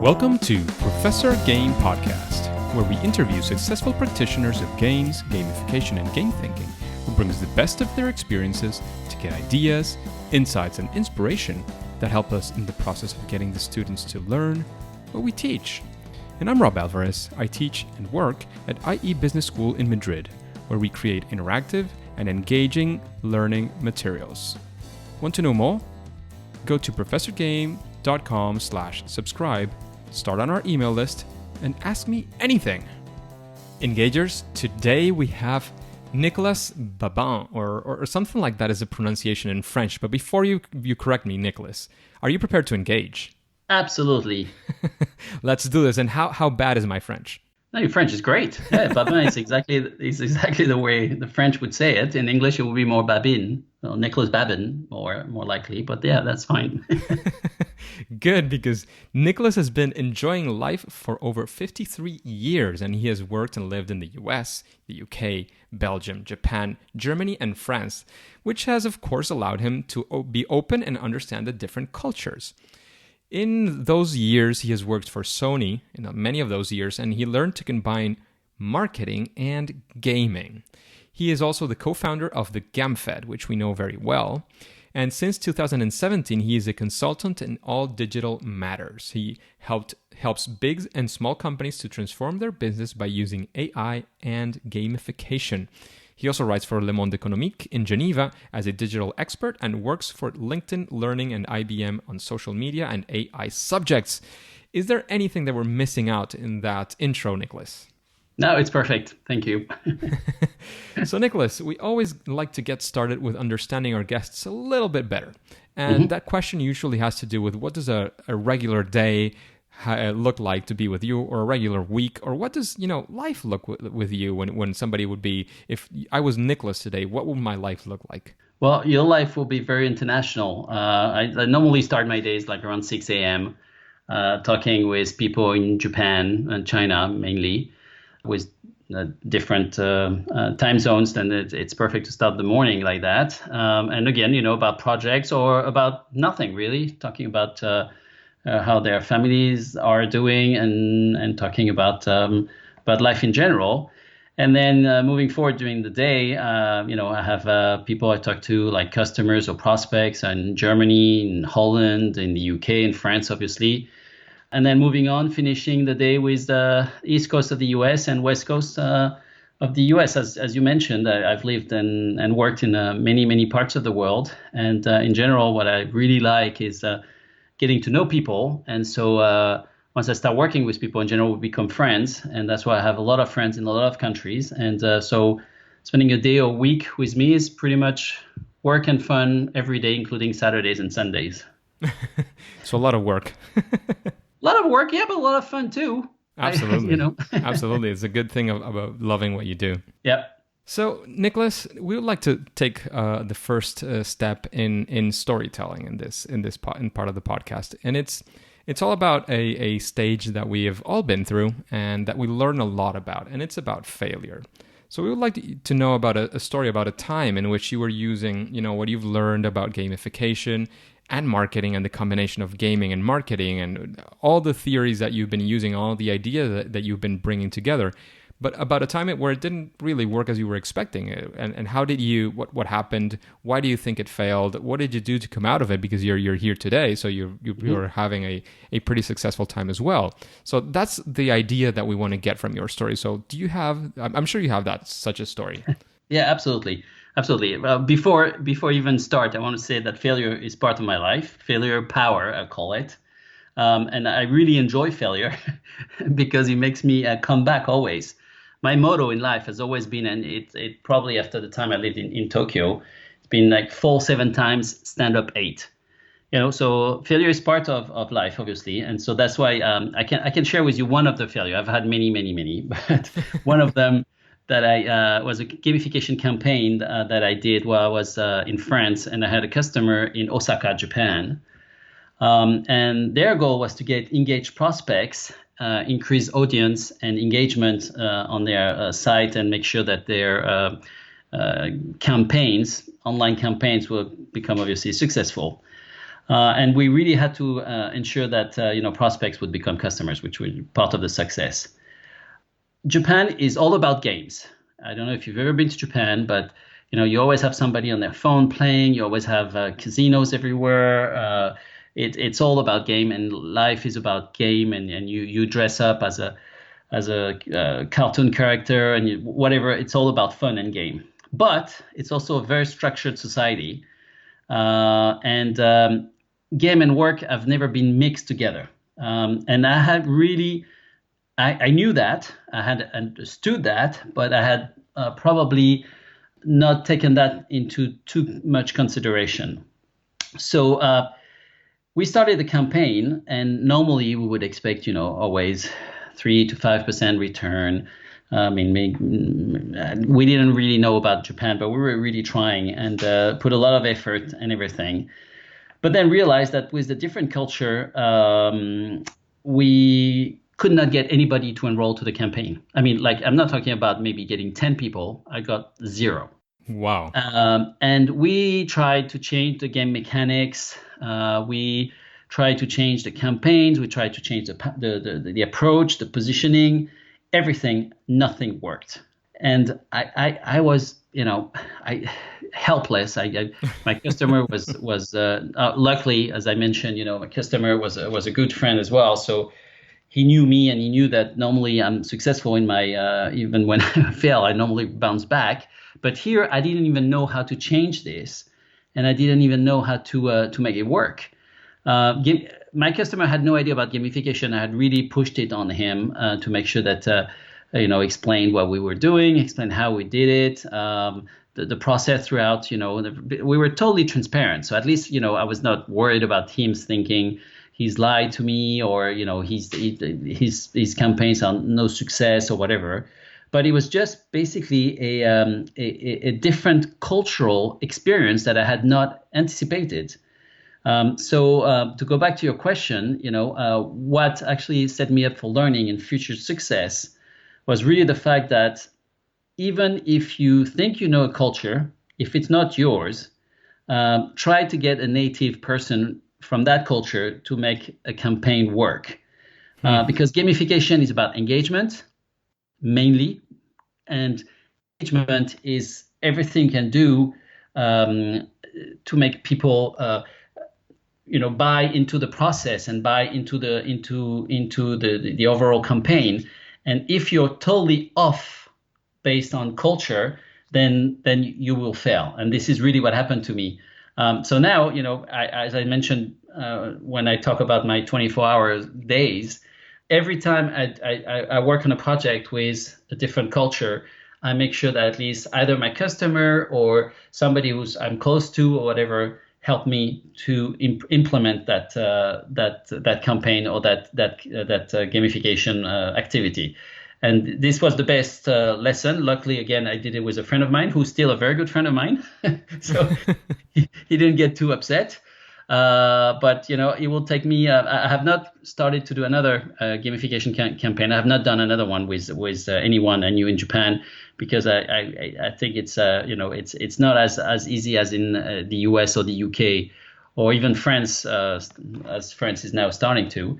Welcome to Professor Game Podcast, where we interview successful practitioners of games, gamification, and game thinking who brings the best of their experiences to get ideas, insights, and inspiration that help us in the process of getting the students to learn what we teach. And I'm Rob Alvarez. I teach and work at IE Business School in Madrid, where we create interactive and engaging learning materials. Want to know more? Go to professorgame.com/subscribe, start on our email list, and ask me anything. Engagers, today we have Nicolas Babin, or something like that is a pronunciation in French. But before you correct me, Nicolas, are you prepared to engage? Absolutely. Let's do this. And how bad is my French? No, your French is great. Yeah, Babin is exactly the way the French would say it. In English, it would be more Babin, well, Nicolas Babin, more likely. But yeah, that's fine. Good, because Nicolas has been enjoying life for over 53 years, and he has worked and lived in the US, the UK, Belgium, Japan, Germany, and France, which has, of course, allowed him to be open and understand the different cultures. In those years, he has worked for Sony, many of those years, and he learned to combine marketing and gaming. He is also the co-founder of the GamFed, which we know very well. And since 2017, he is a consultant in all digital matters. He helps big and small companies to transform their business by using AI and gamification. He also writes for Le Monde Économique in Geneva as a digital expert and works for LinkedIn Learning and IBM on social media and AI subjects. Is there anything that we're missing out in that intro, Nicolas? No, it's perfect. Thank you. So, Nicolas, we always like to get started with understanding our guests a little bit better. And that question usually has to do with what does a regular day look like to be with you, or a regular week, or what does life look with you when somebody would be, if I was Nicolas today, what would my life look like? Well, your life will be very international. I normally start my days like around 6 a.m. Talking with people in Japan and China mainly, with different time zones. Then it's perfect to start the morning like that. And again, about projects or about nothing really, talking about how their families are doing and talking about life in general. And then moving forward during the day, I have people I talk to, like customers or prospects in Germany, in Holland, in the UK, in France, obviously. And then moving on, finishing the day with the East Coast of the US and West Coast of the US. As you mentioned, I've lived and worked in many, many parts of the world. And in general, what I really like is getting to know people. And so once I start working with people in general, we become friends. And that's why I have a lot of friends in a lot of countries. And so spending a day or week with me is pretty much work and fun every day, including Saturdays and Sundays. So a lot of work. A lot of work, yeah, but a lot of fun too. Absolutely. Absolutely. It's a good thing about loving what you do. Yep. So, Nicolas, we would like to take the first step in storytelling in part of the podcast, and it's all about a stage that we have all been through and that we learn a lot about, and it's about failure. So, we would like to know about a story about a time in which you were using, what you've learned about gamification and marketing, and the combination of gaming and marketing, and all the theories that you've been using, all the ideas that you've been bringing together. But about a time where it didn't really work as you were expecting it, and how did what happened? Why do you think it failed? What did you do to come out of it? Because you're here today, so you're having a pretty successful time as well. So that's the idea that we want to get from your story. So do you have? I'm sure you have such a story. Yeah, absolutely. Well, before even start, I want to say that failure is part of my life. Failure power, I call it. And I really enjoy failure because it makes me come back always. My motto in life has always been, and it probably after the time I lived in Tokyo, it's been like fall 7 times, stand up 8. So failure is part of life, obviously. And so that's why I can share with you one of the failure. I've had many, but one of them that I was a gamification campaign that I did while I was in France, and I had a customer in Osaka, Japan. And their goal was to get engaged prospects, increase audience and engagement on their site, and make sure that their online campaigns will become obviously successful. And we really had to ensure that prospects would become customers, which was part of the success. Japan is all about games. I don't know if you've ever been to Japan, but you always have somebody on their phone playing. You always have casinos everywhere. It's all about game, and life is about game. And you dress up as a cartoon character and whatever. It's all about fun and game. But it's also a very structured society, and game and work have never been mixed together. And I had really, I knew that, I had understood that, but I had probably not taken that into too much consideration. So we started the campaign, and normally we would expect, always 3 to 5% return. I mean, we didn't really know about Japan, but we were really trying and put a lot of effort and everything. But then realized that with the different culture, we could not get anybody to enroll to the campaign. I mean, like, I'm not talking about maybe getting 10 people. I got 0. Wow. And we tried to change the game mechanics. We tried to change the campaigns. We tried to change the approach, the positioning, everything. Nothing worked. And I was, helpless. My customer was luckily, as I mentioned, my customer was a good friend as well. So he knew me, and he knew that normally I'm successful in my even when I fail, I normally bounce back. But here, I didn't even know how to change this, and I didn't even know how to make it work. My customer had no idea about gamification. I had really pushed it on him to make sure that explained what we were doing, explained how we did it, the process throughout. We were totally transparent. So at least I was not worried about him thinking he's lied to me, or his campaigns are no success or whatever. But it was just basically a different cultural experience that I had not anticipated. So to go back to your question, what actually set me up for learning and future success was really the fact that even if you think you know a culture, if it's not yours, try to get a native person from that culture to make a campaign work. Because gamification is about engagement, mainly, and engagement is everything you can do to make people buy into the process and buy into the overall campaign. And if you're totally off based on culture, then you will fail. And this is really what happened to me. So now, as I mentioned when I talk about my 24-hour days, every time I work on a project with a different culture, I make sure that at least either my customer or somebody who's I'm close to or whatever help me to implement that campaign or that gamification activity. And this was the best lesson. Luckily, again, I did it with a friend of mine who's still a very good friend of mine. So he didn't get too upset. But it will take me. I have not started to do another gamification campaign. I have not done another one with anyone I knew in Japan, because I think it's it's not as easy as in the US or the UK or even France, as France is now starting to.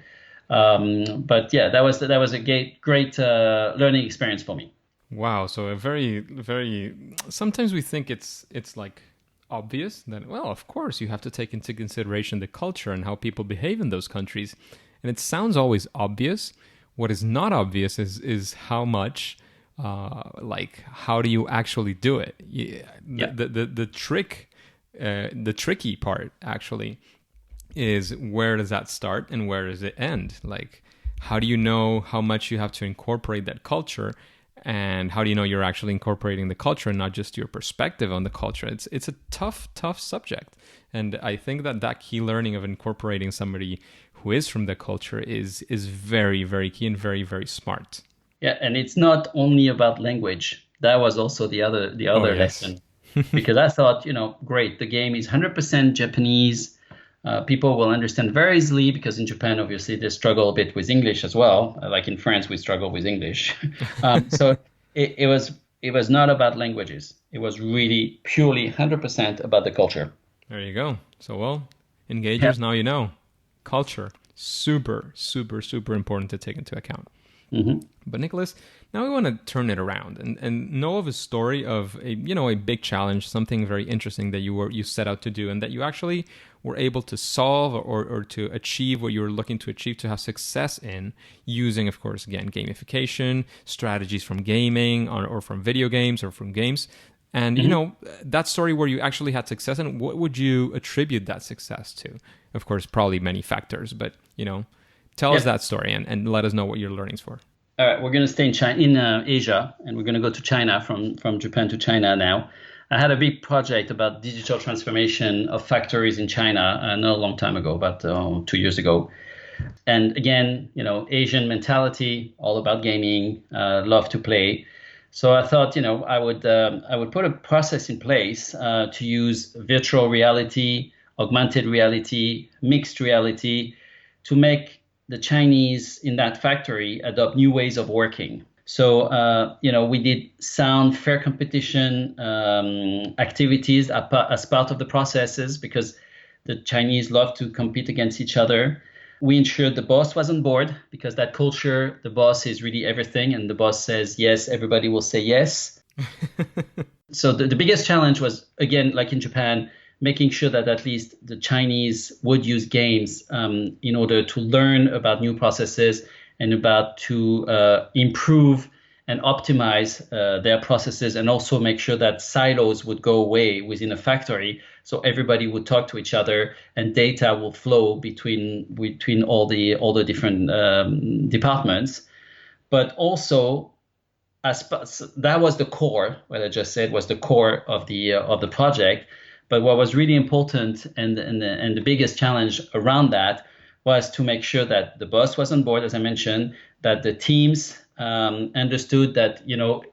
But yeah, that was a great learning experience for me. Wow. So a very, very. Sometimes we think it's like obvious that, well, of course you have to take into consideration the culture and how people behave in those countries, and it sounds always obvious. What is not obvious is how much, how do you actually do it? The tricky part actually is, where does that start and where does it end? Like, how do you know how much you have to incorporate that culture? And how do you know you're actually incorporating the culture and not just your perspective on the culture? It's a tough subject. And I think that key learning of incorporating somebody who is from the culture is very, very key and very, very smart. Yeah, and it's not only about language. That was also the other lesson. Because I thought, great, the game is 100% Japanese. People will understand very easily, because in Japan, obviously, they struggle a bit with English as well. Like in France, we struggle with English. So it was not about languages. It was really purely 100% about the culture. There you go. So, well, Engagers, now you know. Culture, super, super, super important to take into account. But Nicolas, now we want to turn it around and know of a story of a big challenge, something very interesting that you set out to do and that you actually were able to solve or to achieve what you were looking to achieve, to have success in, using, of course, again, gamification, strategies from gaming or from video games or from games. And, that story where you actually had success, and what would you attribute that success to? Of course, probably many factors, but, tell us that story and let us know what your learnings were. All right, we're going to stay in Asia, and we're going to go to China, from Japan to China now. I had a big project about digital transformation of factories in China, not a long time ago, about 2 years ago. And again, Asian mentality, all about gaming, love to play. So I thought, I would put a process in place to use virtual reality, augmented reality, mixed reality to make the Chinese in that factory adopt new ways of working. So, we did sound fair competition activities as part of the processes because the Chinese love to compete against each other. We ensured the boss was on board because that culture, the boss is really everything. And the boss says yes, everybody will say yes. So the biggest challenge was, again, like in Japan, making sure that at least the Chinese would use games in order to learn about new processes and about to improve and optimize their processes, and also make sure that silos would go away within a factory, so everybody would talk to each other and data will flow between all the different departments. But also, that was the core. What I just said was the core of the project. But what was really important and the biggest challenge around that was to make sure that the boss was on board, as I mentioned, that the teams understood that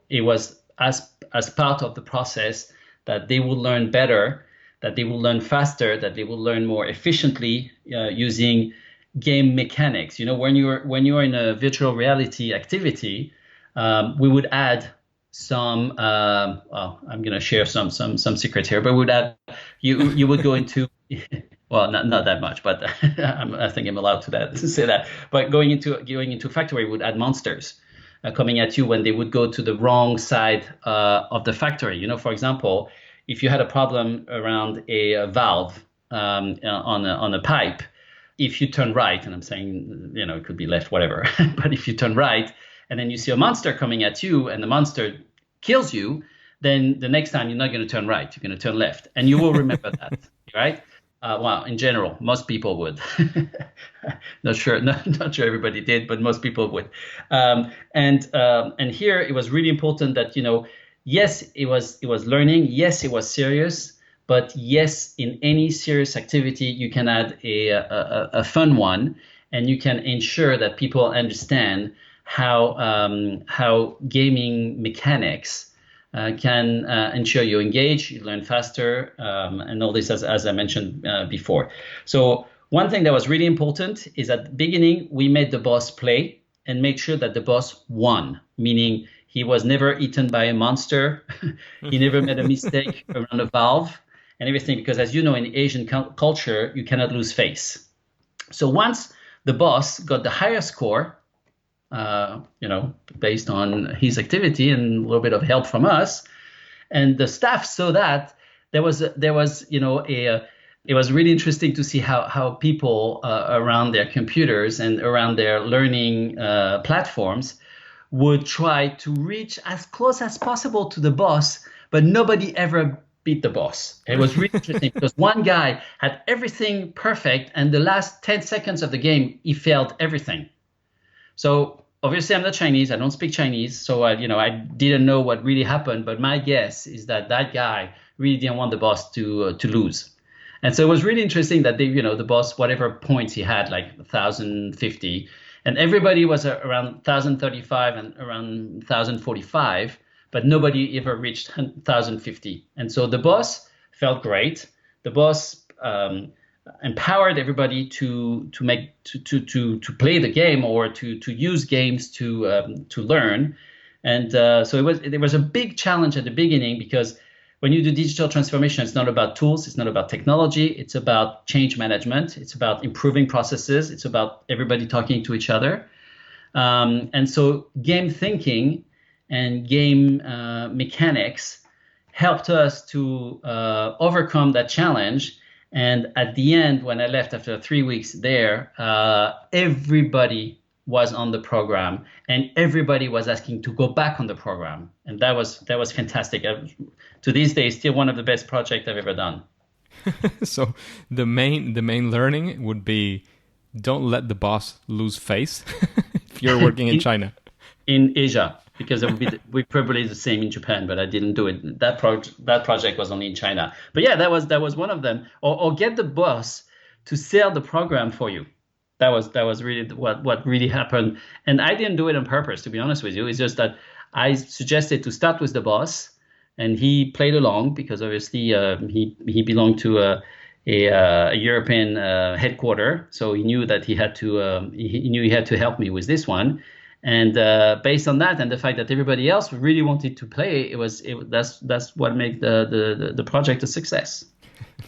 it was as part of the process, that they would learn better, that they will learn faster, that they will learn more efficiently using game mechanics. When you're in a virtual reality activity, we would add some. I'm going to share some secrets here, but you would go into. Well, not that much, but I think I'm allowed to say that. But going into factory would add monsters coming at you when they would go to the wrong side of the factory. For example, if you had a problem around a valve on a pipe, if you turn right, and I'm saying it could be left, whatever, but if you turn right and then you see a monster coming at you and the monster kills you, then the next time you're not going to turn right, you're going to turn left, and you will remember that, right? Well, in general, most people would. Not sure everybody did, but most people would. And here it was really important that yes, it was learning. Yes, it was serious. But yes, in any serious activity, you can add a fun one, and you can ensure that people understand how gaming mechanics can ensure you engage, you learn faster, and all this as I mentioned before. So one thing that was really important is at the beginning, we made the boss play and made sure that the boss won, meaning he was never eaten by a monster. He never made a mistake around a valve and everything, because as you know, in Asian culture, you cannot lose face. So once the boss got the higher score, based on his activity and a little bit of help from us, and the staff saw that it was really interesting to see how people around their computers and around their learning platforms would try to reach as close as possible to the boss, but nobody ever beat the boss. It was really interesting because one guy had everything perfect, and the last 10 seconds of the game, he failed everything. So obviously, I'm not Chinese. I don't speak Chinese. So, I didn't know what really happened. But my guess is that guy really didn't want the boss to lose. And so it was really interesting that the boss, whatever points he had, like 1,050, and everybody was around 1,035 and around 1,045, but nobody ever reached 1,050. And so the boss felt great. The boss empowered everybody to play the game or to use games to learn, and so it was a big challenge at the beginning, because when you do digital transformation, it's not about tools, it's not about technology, it's about change management, it's about improving processes, it's about everybody talking to each other. And so game thinking and game mechanics helped us to overcome that challenge. And at the end, when I left after 3 weeks there, everybody was on the program and everybody was asking to go back on the program. And that was fantastic. To this day, still one of the best projects I've ever done. So the main learning would be, don't let the boss lose face if you're working in China. In Asia, because it would be we probably the same in Japan, but I didn't do it. That project was only in China. But yeah, that was one of them. Or get the boss to sell the program for you. That was really what really happened. And I didn't do it on purpose, to be honest with you. It's just that I suggested to start with the boss, and he played along because obviously he belonged to a European headquarter, so he knew that he had to help me with this one. And based on that and the fact that everybody else really wanted to play, that's what made the project a success.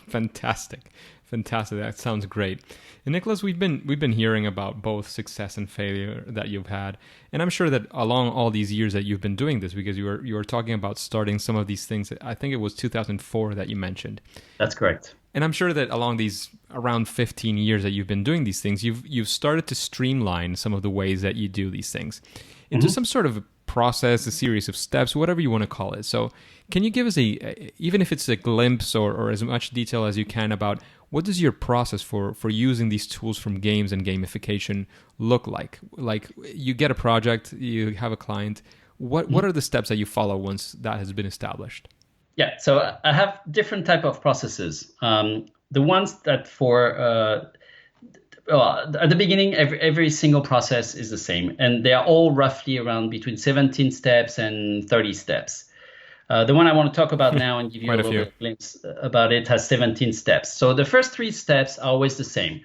Fantastic. That sounds great. And Nicolas, we've been hearing about both success and failure that you've had, and I'm sure that along all these years that you've been doing this, because you were talking about starting some of these things. I think it was 2004 that you mentioned. That's correct. And I'm sure that along these around 15 years that you've been doing these things, you've started to streamline some of the ways that you do these things into some sort of process, a series of steps, whatever you want to call it. So can you give us even if it's a glimpse or as much detail as you can about what does your process for using these tools from games and gamification look like? Like, you get a project, you have a client. What are the steps that you follow once that has been established? Yeah, so I have different type of processes. The ones that at the beginning, every single process is the same, and they are all roughly around between 17 steps and 30 steps. The one I want to talk about now and give you a little bit of glimpse about it has 17 steps. So the first 3 steps are always the same.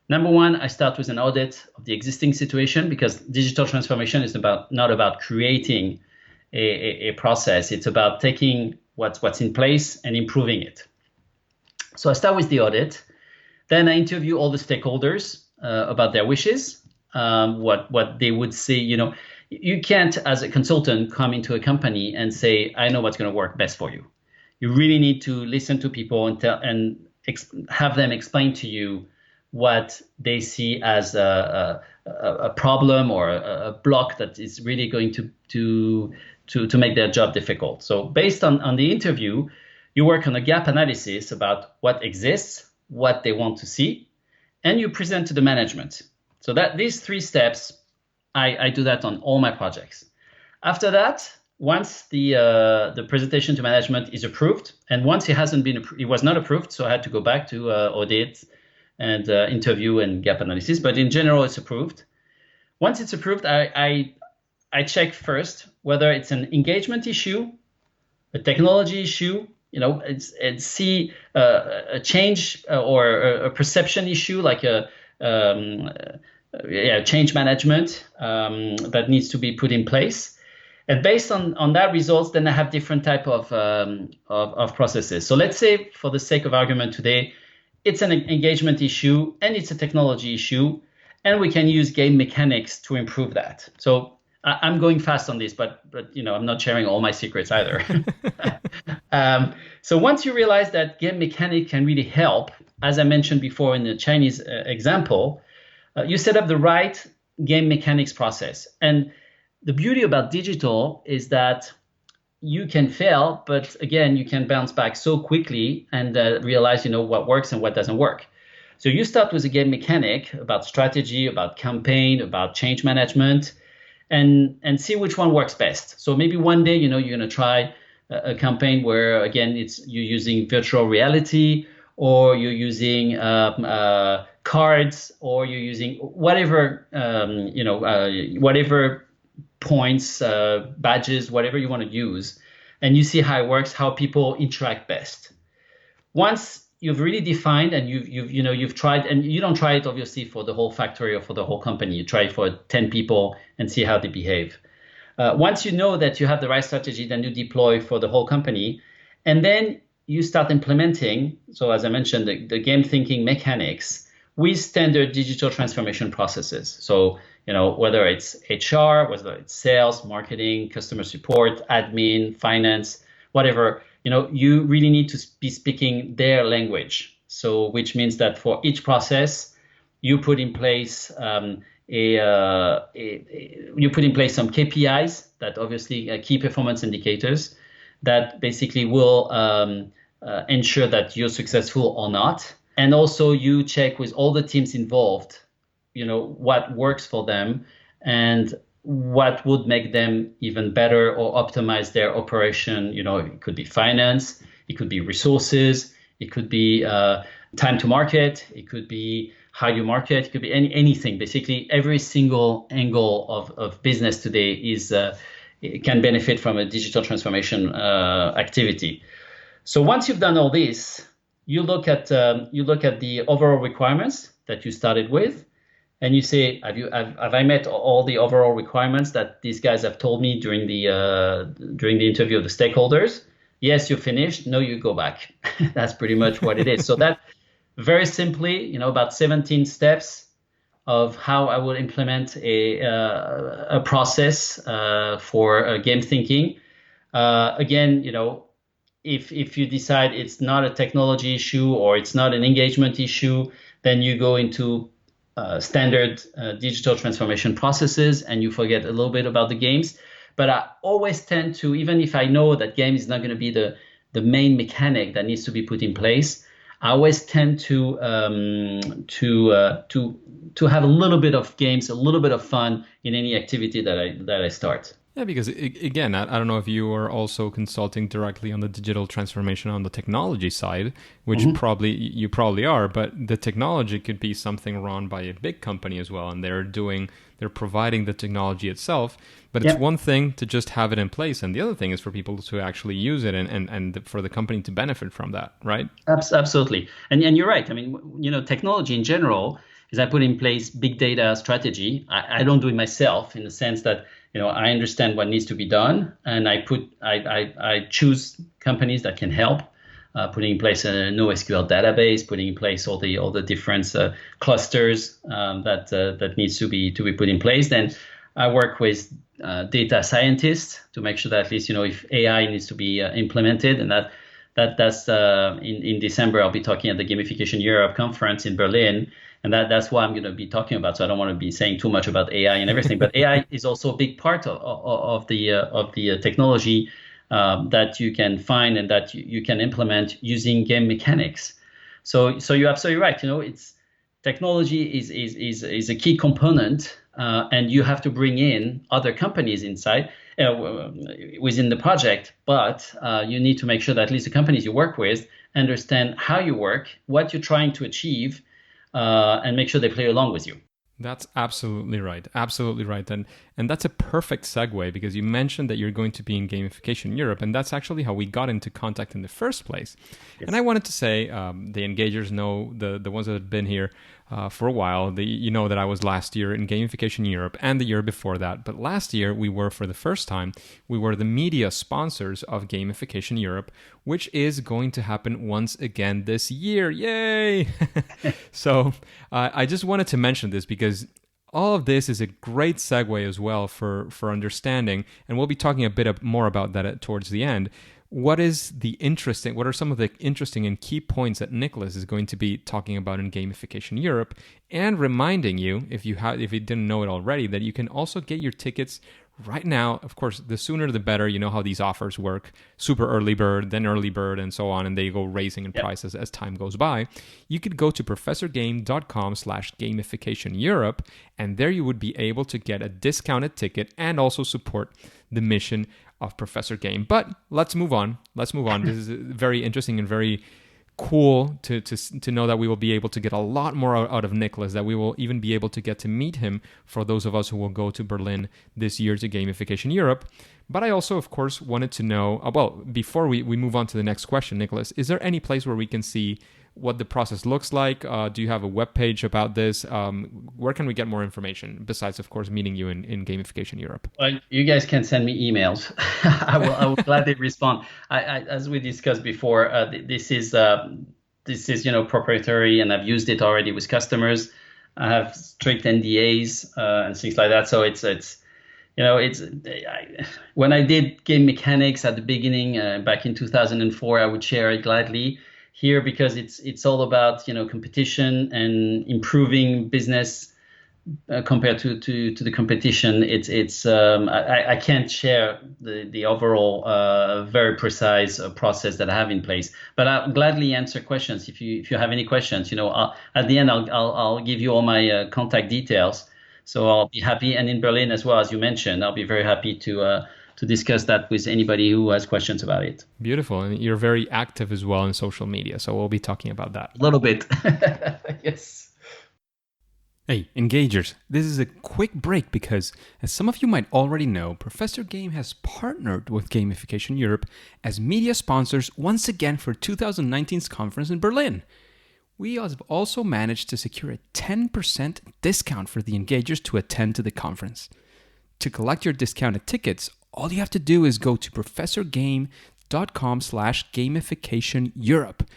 Number 1, I start with an audit of the existing situation, because digital transformation is not about creating a process. It's about taking what's in place and improving it. So I start with the audit. Then I interview all the stakeholders about their wishes, what they would say. You can't, as a consultant, come into a company and say, I know what's going to work best for you. You really need to listen to people and have them explain to you what they see as a problem or a block that is really going to make their job difficult. So based on the interview, you work on a gap analysis about what exists, what they want to see, and you present to the management. So that these 3 steps, I do that on all my projects. After that, once the presentation to management is approved, and once it was not approved, so I had to go back to audit and interview and gap analysis. But in general, it's approved. Once it's approved, I check first whether it's an engagement issue, a technology issue, see a change or a perception issue, like change management that needs to be put in place. And based on that results, then I have different type of processes. So let's say, for the sake of argument today, it's an engagement issue and it's a technology issue, and we can use game mechanics to improve that. So I'm going fast on this, but I'm not sharing all my secrets either. So once you realize that game mechanic can really help, as I mentioned before in the Chinese example, you set up the right game mechanics process. And the beauty about digital is that you can fail, but again, you can bounce back so quickly and realize what works and what doesn't work. So you start with a game mechanic about strategy, about campaign, about change management, and see which one works best. So maybe one day, you're going to try a campaign where, again, you're using virtual reality, or you're using cards, or you're using whatever, whatever points, badges, whatever you want to use, and you see how it works, how people interact best. Once you've really defined and you've tried, and you don't try it obviously for the whole factory or for the whole company, you try it for 10 people and see how they behave. Once you know that you have the right strategy, then you deploy for the whole company. And then you start implementing, so as I mentioned, the game thinking mechanics with standard digital transformation processes. So, whether it's HR, whether it's sales, marketing, customer support, admin, finance, whatever, you really need to be speaking their language. So, which means that for each process, you put in place you put in place some KPIs that obviously key performance indicators that basically will ensure that you're successful or not. And also you check with all the teams involved, what works for them and what would make them even better or optimize their operation. It could be finance, it could be resources, it could be time to market, it could be how you market, it could be anything. Basically, every single angle of business today can benefit from a digital transformation activity. So once you've done all this, you look at the overall requirements that you started with, and you say, have I met all the overall requirements that these guys have told me during the interview of the stakeholders? Yes, you finished. No, you go back. That's pretty much what it is. So that very simply, about 17 steps of how I would implement a process for game thinking. Again, if you decide it's not a technology issue or it's not an engagement issue, then you go into standard digital transformation processes and you forget a little bit about the games. But I always tend to, even if I know that game is not going to be the main mechanic that needs to be put in place, I always tend to have a little bit of games, a little bit of fun in any activity that I start. Yeah, because again, I don't know if you are also consulting directly on the digital transformation on the technology side, which you probably are, but the technology could be something run by a big company as well, and they're providing the technology itself. But it's one thing to just have it in place, and the other thing is for people to actually use it and for the company to benefit from that, right? Absolutely. And you're right. I mean, technology in general is I put in place big data strategy. I don't do it myself in the sense that, I understand what needs to be done, and I choose companies that can help, putting in place a NoSQL database, putting in place all the different clusters that needs to be put in place. Then I work with data scientists to make sure that at least if AI needs to be implemented, and that's in December I'll be talking at the Gamification Europe conference in Berlin. And that's what I'm going to be talking about. So I don't want to be saying too much about AI and everything. But AI is also a big part of the technology that you can find and that you can implement using game mechanics. So you're absolutely right. It's technology is a key component, and you have to bring in other companies inside within the project. But you need to make sure that at least the companies you work with understand how you work, what you're trying to achieve. And make sure they play along with you. That's absolutely right. Absolutely right. And that's a perfect segue because you mentioned that you're going to be in Gamification Europe, and that's actually how we got into contact in the first place. Yes. And I wanted to say, the engagers know, the ones that have been here for a while, that I was last year in Gamification Europe and the year before that. But last year, for the first time, we were the media sponsors of Gamification Europe, which is going to happen once again this year. Yay! So I just wanted to mention this because all of this is a great segue as well for understanding, and we'll be talking a bit more about that towards the end. What are some of the interesting and key points that Nicolas is going to be talking about in Gamification Europe, and reminding you, if you didn't know it already, that you can also get your tickets right now. Of course, the sooner the better. You know how these offers work: super early bird, then early bird, and so on, and they go raising in prices as time goes by. You could go to professorgame.com/gamification Europe, and there you would be able to get a discounted ticket and also support the mission of Professor Game. But let's move on. This is very interesting and very cool to know that we will be able to get a lot more out of Nicolas, that we will even be able to get to meet him for those of us who will go to Berlin this year to Gamification Europe. But I also, of course, wanted to know, before we move on to the next question, Nicolas, is there any place where we can see what the process looks like? Do you have a web page about this? Where can we get more information besides, of course, meeting you in Gamification Europe? Well, you guys can send me emails. I will gladly respond. As we discussed before, this is proprietary, and I've used it already with customers. I have strict NDAs and things like that. So when I did game mechanics at the beginning back in 2004, I would share it gladly. Here, because it's all about competition and improving business compared to the competition. I can't share the overall very precise process that I have in place, but I'll gladly answer questions if you have any questions. At the end I'll give you all my contact details, so I'll be happy. And in Berlin as well, as you mentioned, I'll be very happy to discuss that with anybody who has questions about it. Beautiful. And you're very active as well in social media, so we'll be talking about that a little bit. Yes. Hey, engagers, this is a quick break because, as some of you might already know, Professor Game has partnered with Gamification Europe as media sponsors once again for 2019's conference in Berlin. We have also managed to secure a 10% discount for the engagers to attend to the conference. To collect your discounted tickets, all you have to do is go to professorgame.com/gamificationeurope.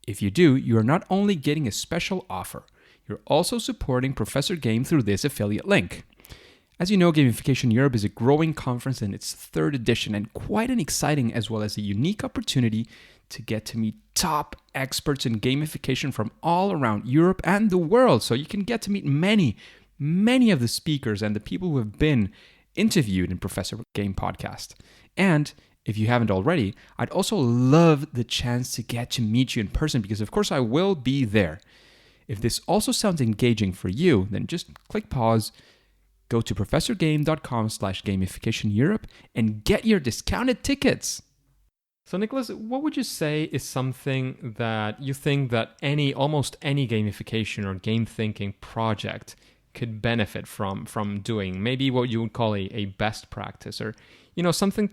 If you do, you are not only getting a special offer, you're also supporting Professor Game through this affiliate link. As you know, Gamification Europe is a growing conference in its third edition, and quite an exciting as well as a unique opportunity to get to meet top experts in gamification from all around Europe and the world. So you can get to meet many of the speakers and the people who have been interviewed in Professor Game podcast. And if you haven't already, I'd also love the chance to get to meet you in person, because of course I will be there. If this also sounds engaging for you, then just click pause, go to professorgame.com/gamificationeurope and get your discounted tickets. So Nicolas, what would you say is something that you think that almost any gamification or game thinking project could benefit from doing? Maybe what you would call a best practice, or something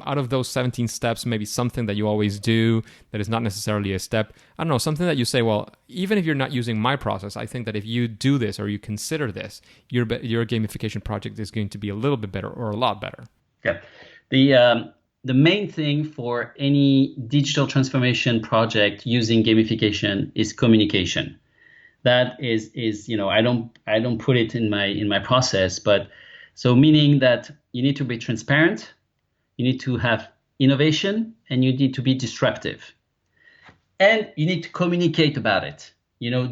out of those 17 steps, maybe something that you always do that is not necessarily a step. I don't know, something that you say, well, even if you're not using my process, I think that if you do this or you consider this, your gamification project is going to be a little bit better or a lot better. Okay. The main thing for any digital transformation project using gamification is communication. That is I don't put it in my process, but so meaning that you need to be transparent, you need to have innovation, and you need to be disruptive. And you need to communicate about it.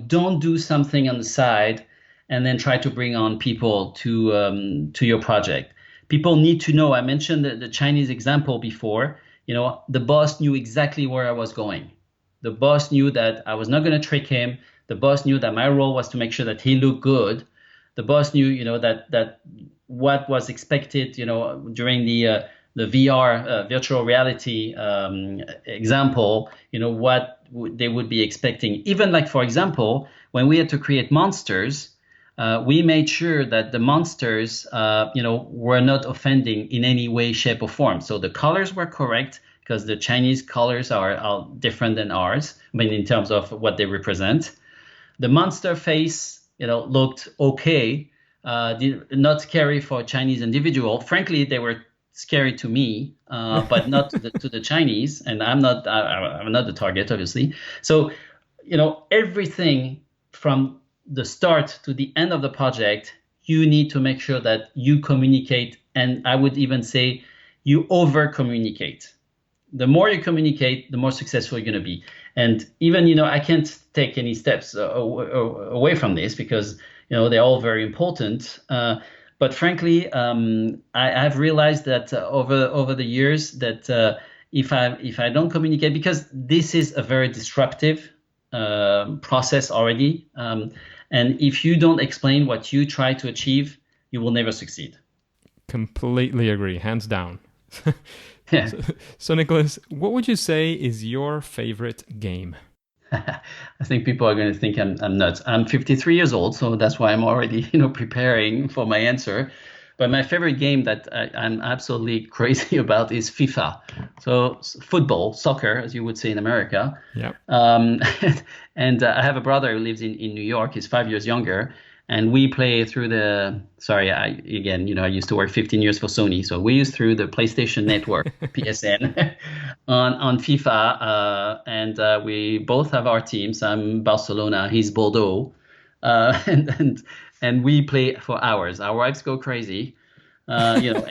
Don't do something on the side and then try to bring on people to your project. People need to know. I mentioned the Chinese example before. The boss knew exactly where I was going. The boss knew that I was not going to trick him. The boss knew that my role was to make sure that he looked good. The boss knew, that what was expected, during the VR virtual reality example, what they would be expecting. Even like, for example, when we had to create monsters, we made sure that the monsters, were not offending in any way, shape, or form. So the colors were correct, because the Chinese colors are different than ours, in terms of what they represent. The monster face, looked okay. Not scary for a Chinese individual. Frankly, they were scary to me, but not to the Chinese. And I'm not the target, obviously. So, everything from the start to the end of the project, you need to make sure that you communicate. And I would even say you over communicate. The more you communicate, the more successful you're going to be. And even, I can't take any steps away from this, because they're all very important. But frankly, I've realized that over the years that if I don't communicate, because this is a very disruptive process already, and if you don't explain what you try to achieve, you will never succeed. Completely agree, hands down. Yeah. So Nicolas, what would you say is your favorite game? I think people are going to think I'm nuts. I'm 53 years old, so that's why I'm already preparing for my answer. But my favorite game that I'm absolutely crazy about is FIFA. So football, soccer, as you would say in America. Yeah. Um, and I have a brother who lives in New York. He's 5 years younger. And we play through I used to work 15 years for Sony. So we use through the PlayStation Network, PSN, on FIFA. We both have our teams. I'm Barcelona, he's Bordeaux. Uh, and, and, and we play for hours. Our wives go crazy. You know,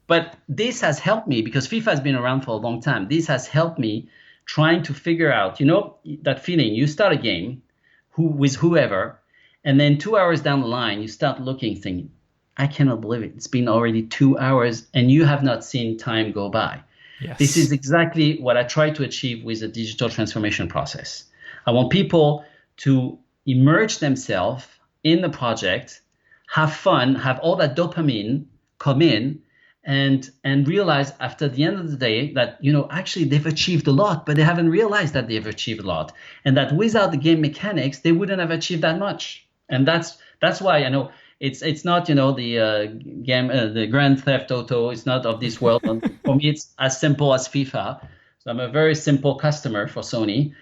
but this has helped me because FIFA has been around for a long time. This has helped me trying to figure out, that feeling. You start a game with whoever, and then 2 hours down the line, you start looking, thinking, I cannot believe it. It's been already 2 hours and you have not seen time go by. Yes. This is exactly what I try to achieve with the digital transformation process. I want people to immerse themselves in the project, have fun, have all that dopamine come in, and realize after the end of the day that, actually they've achieved a lot, but they haven't realized that they've achieved a lot. And that without the game mechanics, they wouldn't have achieved that much. And that's why I know it's not, the Grand Theft Auto. It's not of this world. For me, it's as simple as FIFA. So I'm a very simple customer for Sony.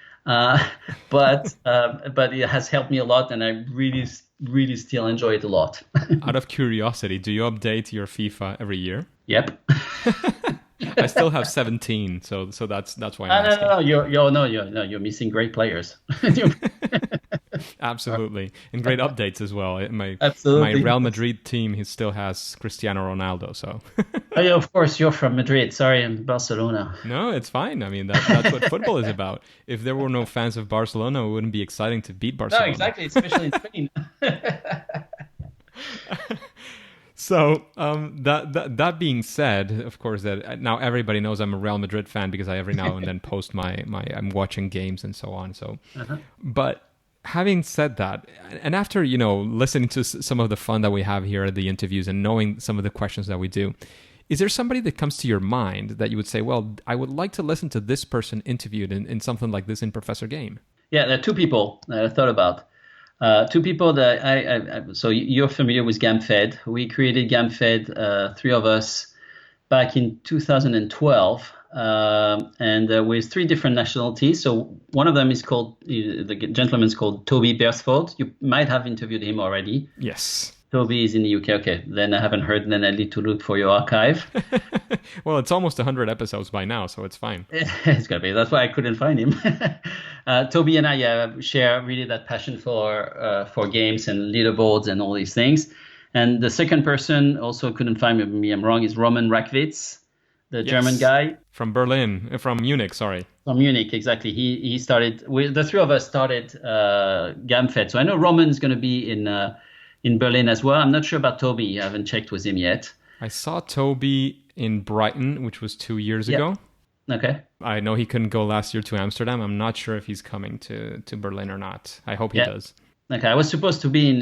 But it has helped me a lot, and I really, really still enjoy it a lot. Out of curiosity, do you update your FIFA every year? Yep. I still have 17, so that's why I'm asking. No, you're missing great players. Absolutely, and great updates as well. My Real Madrid team, he still has Cristiano Ronaldo. So. Oh, yeah, of course, you're from Madrid. Sorry, I'm Barcelona. No, it's fine. I mean, that's what football is about. If there were no fans of Barcelona, it wouldn't be exciting to beat Barcelona. No, exactly, especially in Spain. So that being said, of course, that now everybody knows I'm a Real Madrid fan because I every now and then post my I'm watching games and so on. So, But having said that, and after listening to some of the fun that we have here at the interviews and knowing some of the questions that we do, is there somebody that comes to your mind that you would say, well, I would like to listen to this person interviewed in something like this in Professor Game? Yeah, there are two people that I thought about. Two people that so you're familiar with GamFed. We created GamFed, three of us, back in 2012, and with three different nationalities. So one of them is called, the gentleman's called Toby Beresford. You might have interviewed him already. Yes. Toby is in the UK. Okay, then I haven't heard. Then I need to look for your archive. Well, it's almost 100 episodes by now, so it's fine. It's gotta be. That's why I couldn't find him. Toby and I share really that passion for games and leaderboards and all these things. And the second person also couldn't find me. Maybe I'm wrong. Is Roman Rakwitz, the German guy from Munich. Sorry. From Munich, exactly. He started. The three of us started GamFed. So I know Roman's going to be in Berlin as well. I'm not sure about Toby. I haven't checked with him yet. I saw Toby in Brighton, which was 2 years ago. Okay. I know he couldn't go last year to Amsterdam. I'm not sure if he's coming to Berlin or not. I hope he does. Okay. I was supposed to be in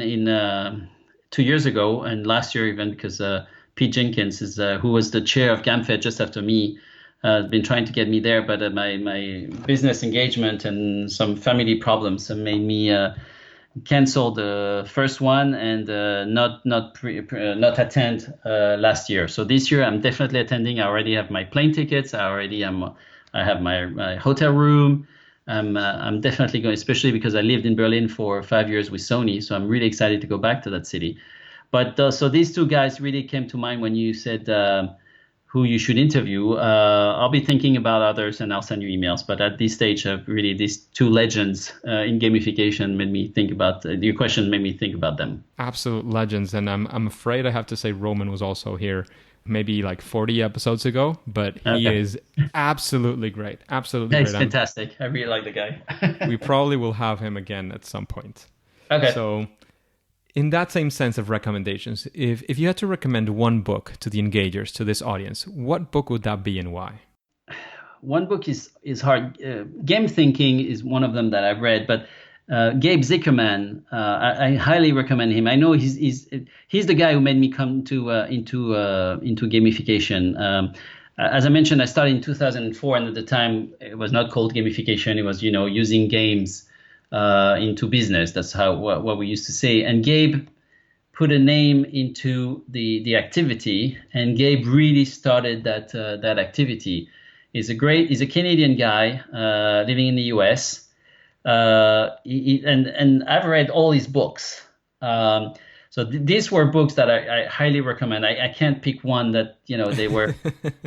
2 years ago and last year even because Pete Jenkins, who was the chair of GamFed just after me, been trying to get me there, but my business engagement and some family problems made me cancel the first one and not attend last year. So this year I'm definitely attending. I already have my plane tickets. I have my hotel room. I'm definitely going, especially because I lived in Berlin for 5 years with Sony. So I'm really excited to go back to that city. But so these two guys really came to mind when you said who you should interview. I'll be thinking about others and I'll send you emails. But at this stage, really these two legends in gamification made me think about your question. Made me think about them. Absolute legends, and I'm afraid I have to say Roman was also here, maybe like 40 episodes ago. But he is absolutely great. Absolutely great. He's fantastic. I really like the guy. We probably will have him again at some point. Okay. So, in that same sense of recommendations, if you had to recommend one book to the engagers, to this audience, what book would that be and why? One book is hard. Game Thinking is one of them that I've read, but Gabe Zickerman, I highly recommend him. I know he's the guy who made me come into gamification. As I mentioned, I started in 2004, and at the time it was not called gamification. It was using games into business. That's what we used to say. And Gabe put a name into the activity, and Gabe really started that activity. He's a Canadian guy living in the US. And I've read all his books. So these were books that I highly recommend. I can't pick one that, they were,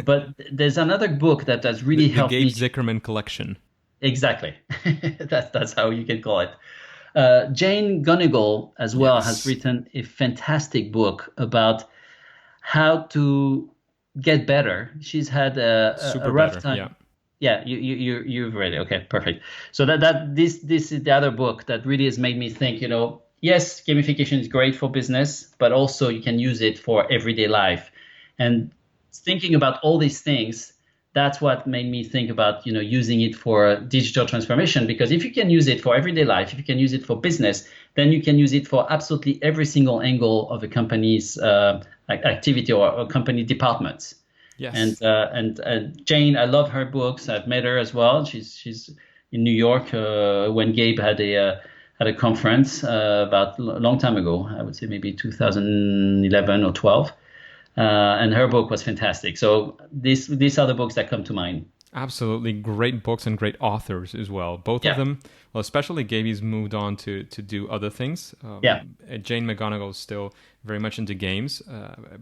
but there's another book that has really The helped Gabe me. Zickerman collection. Exactly. That's how you can call it. Jane Gonigal as well has Yes. written a fantastic book about how to get better. She's had a Super rough better. time. Yeah. Yeah, you've read it. Okay, perfect. So this is the other book that really has made me think, yes, gamification is great for business, but also you can use it for everyday life. And thinking about all these things, that's what made me think about, using it for digital transformation. Because if you can use it for everyday life, if you can use it for business, then you can use it for absolutely every single angle of a company's activity or company departments. Yes. And Jane, I love her books. I've met her as well. She's in New York when Gabe had a conference about a long time ago. I would say maybe 2011 or 12. And her book was fantastic. So these are the books that come to mind. Absolutely great books and great authors as well. Both of Yeah, them, well, especially Gaby's moved on to do other things. yeah, Jane McGonigal is still very much into games,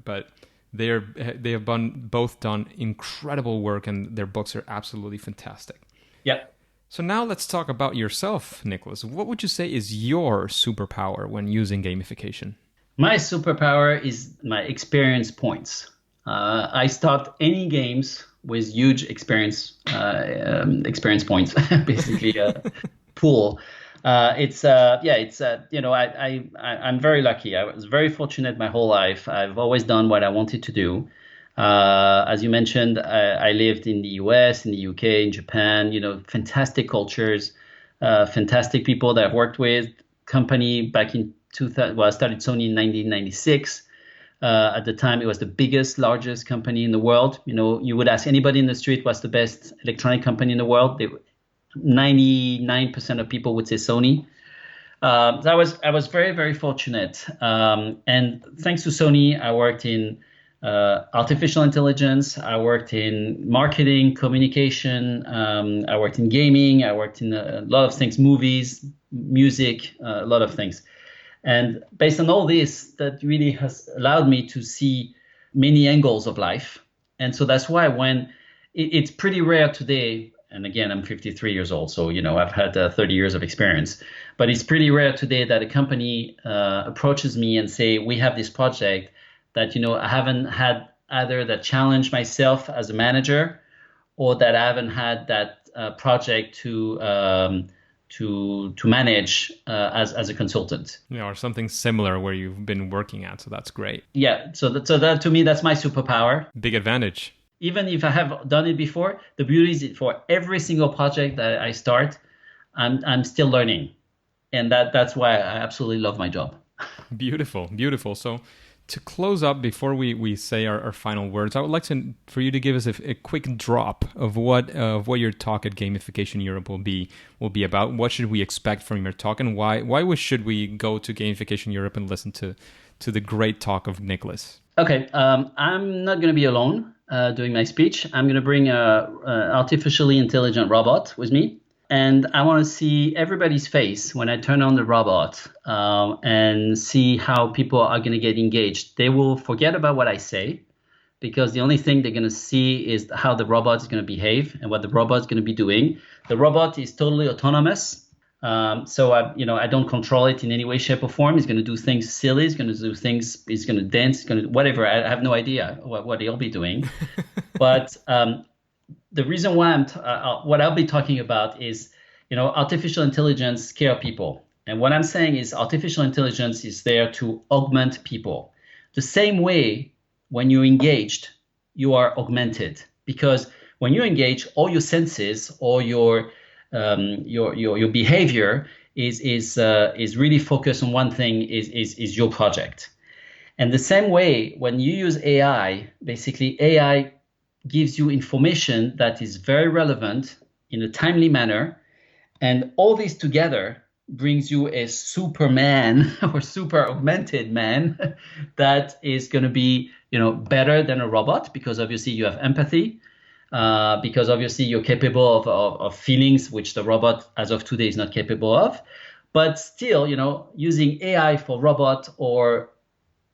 but they have both done incredible work, and their books are absolutely fantastic. yeah. So now let's talk about yourself, Nicolas. What would you say is your superpower when using gamification? My superpower is my experience points. I start any games with huge experience points, basically a pool. I'm very lucky. I was very fortunate my whole life. I've always done what I wanted to do. As you mentioned, I lived in the US, in the UK, in Japan. Fantastic cultures, fantastic people that I've worked with. Company back in 2000. Well, I started Sony in 1996. At the time, it was the largest company in the world. You would ask anybody in the street what's the best electronic company in the world. 99% of people would say Sony. So I was very, very fortunate. And thanks to Sony, I worked in artificial intelligence. I worked in marketing, communication. I worked in gaming. I worked in a lot of things, movies, music, a lot of things. And based on all this, that really has allowed me to see many angles of life. And so that's why when it's pretty rare today, and again, I'm 53 years old, so I've had 30 years of experience, but it's pretty rare today that a company approaches me and say, we have this project that I haven't had either that challenge myself as a manager, or that I haven't had that project to manage as a consultant. Or something similar where you've been working at. So that's great. Yeah. So that to me, that's my superpower. Big advantage. Even if I have done it before, the beauty is for every single project that I start, I'm still learning, and that's why I absolutely love my job. Beautiful, beautiful. So to close up, before we say our final words, I would like for you to give us a quick drop of what your talk at Gamification Europe will be about. What should we expect from your talk, and why should we go to Gamification Europe and listen to the great talk of Nicolas? Okay, I'm not going to be alone doing my speech. I'm going to bring a artificially intelligent robot with me. And I want to see everybody's face when I turn on the robot and see how people are going to get engaged. They will forget about what I say, because the only thing they're going to see is how the robot is going to behave and what the robot is going to be doing. The robot is totally autonomous. So I don't control it in any way, shape, or form. It's going to do things silly. It's going to do things. It's going to dance. It's going to whatever. I have no idea what he'll be doing. But the reason why what I'll be talking about is, artificial intelligence scare people. And what I'm saying is artificial intelligence is there to augment people. The same way when you're engaged, you are augmented, because when you engage, all your senses, all your behavior is really focused on one thing, is your project. And the same way when you use AI, basically AI gives you information that is very relevant in a timely manner. And all these together brings you a Superman or super augmented man that is going to be, better than a robot because obviously you have empathy, because obviously you're capable of feelings which the robot as of today is not capable of. But still, using AI for robot or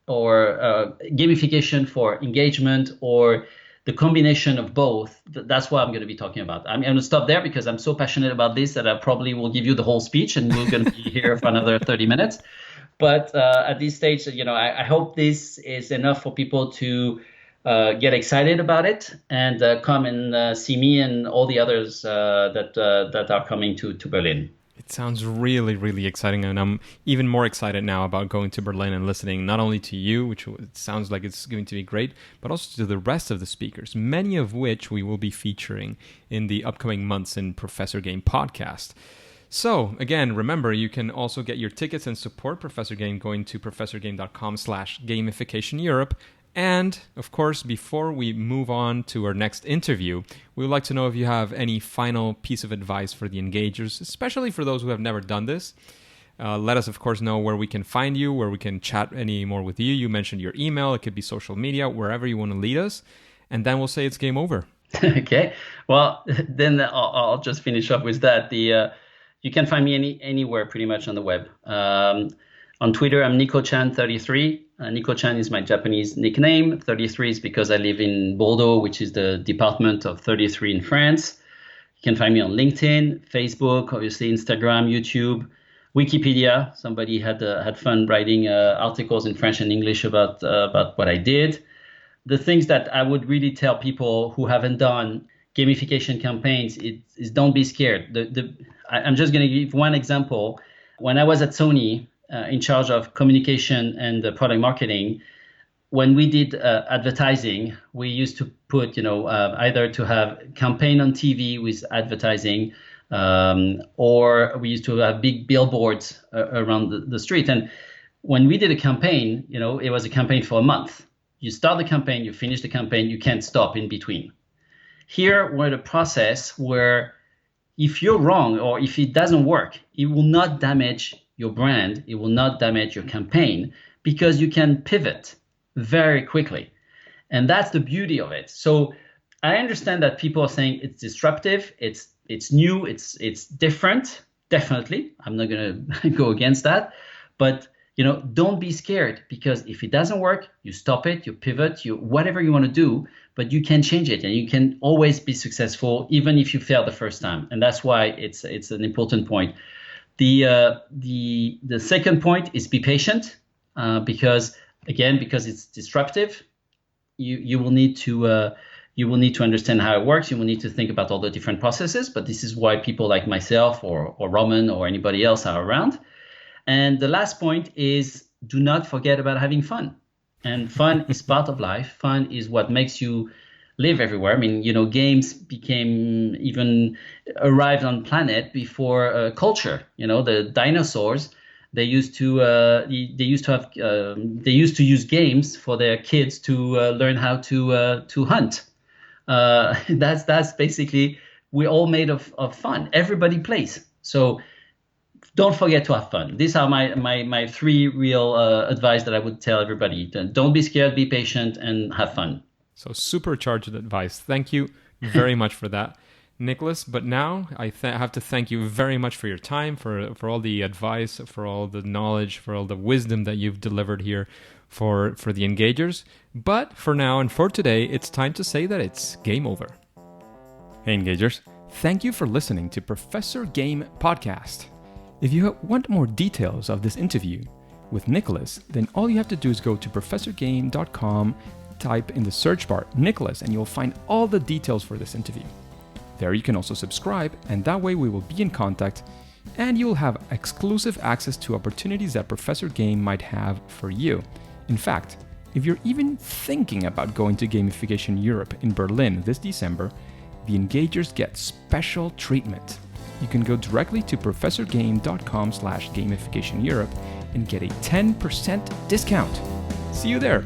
gamification for engagement or the combination of both, that's what I'm going to be talking about. I'm going to stop there because I'm so passionate about this that I probably will give you the whole speech and we're going to be here for another 30 minutes. But at this stage, I hope this is enough for people to get excited about it and come and see me and all the others that are coming to Berlin. It sounds really, really exciting, and I'm even more excited now about going to Berlin and listening not only to you, which it sounds like it's going to be great, but also to the rest of the speakers, many of which we will be featuring in the upcoming months in Professor Game podcast. So, again, remember, you can also get your tickets and support Professor Game going to professorgame.com/gamification Europe. And, of course, before we move on to our next interview, we would like to know if you have any final piece of advice for the engagers, especially for those who have never done this. Let us, of course, know where we can find you, where we can chat any more with you. You mentioned your email. It could be social media, wherever you want to lead us. And then we'll say it's game over. Okay. Well, then I'll just finish up with that. You can find me anywhere pretty much on the web. On Twitter, I'm Nico-chan33. Nico-chan is my Japanese nickname. 33 is because I live in Bordeaux, which is the department of 33 in France. You can find me on LinkedIn, Facebook, obviously Instagram, YouTube, Wikipedia. Somebody had fun writing articles in French and English about what I did. The things that I would really tell people who haven't done gamification campaigns is don't be scared. I'm just going to give one example. When I was at Sony, in charge of communication and product marketing, when we did advertising, we used to put, either to have campaign on TV with advertising, or we used to have big billboards around the street. And when we did a campaign, it was a campaign for a month. You start the campaign, you finish the campaign, you can't stop in between. Here, we're at a process where if you're wrong or if it doesn't work, it will not damage your brand, it will not damage your campaign because you can pivot very quickly. And that's the beauty of it. So I understand that people are saying it's disruptive, it's new, it's different. Definitely. I'm not going to go against that. But don't be scared because if it doesn't work, you stop it, you pivot, you whatever you want to do, but you can change it and you can always be successful even if you fail the first time. And that's why it's an important point. The second point is be patient because it's disruptive. You will need to understand how it works. You will need to think about all the different processes. But this is why people like myself or Roman or anybody else are around. And the last point is do not forget about having fun. And fun is part of life. Fun is what makes you live everywhere. I mean, games arrived on planet before culture. The dinosaurs, they used to use games for their kids to learn how to hunt. That's basically, we're all made of fun. Everybody plays. So don't forget to have fun. These are my three real advice that I would tell everybody. Don't be scared, be patient, and have fun. So supercharged advice. Thank you very much for that, Nicolas. But now I have to thank you very much for your time, for all the advice, for all the knowledge, for all the wisdom that you've delivered here for the engagers. But for now and for today, it's time to say that it's game over. Hey, engagers. Thank you for listening to Professor Game Podcast. If you want more details of this interview with Nicolas, then all you have to do is go to professorgame.com, type in the search bar Nicolas, and you'll find all the details for this interview. There you can also subscribe, and that way we will be in contact, and you'll have exclusive access to opportunities that Professor Game might have for you. In fact, if you're even thinking about going to Gamification Europe in Berlin this December, the engagers get special treatment. You can go directly to professorgame.com/gamification Europe and get a 10% discount. See you there!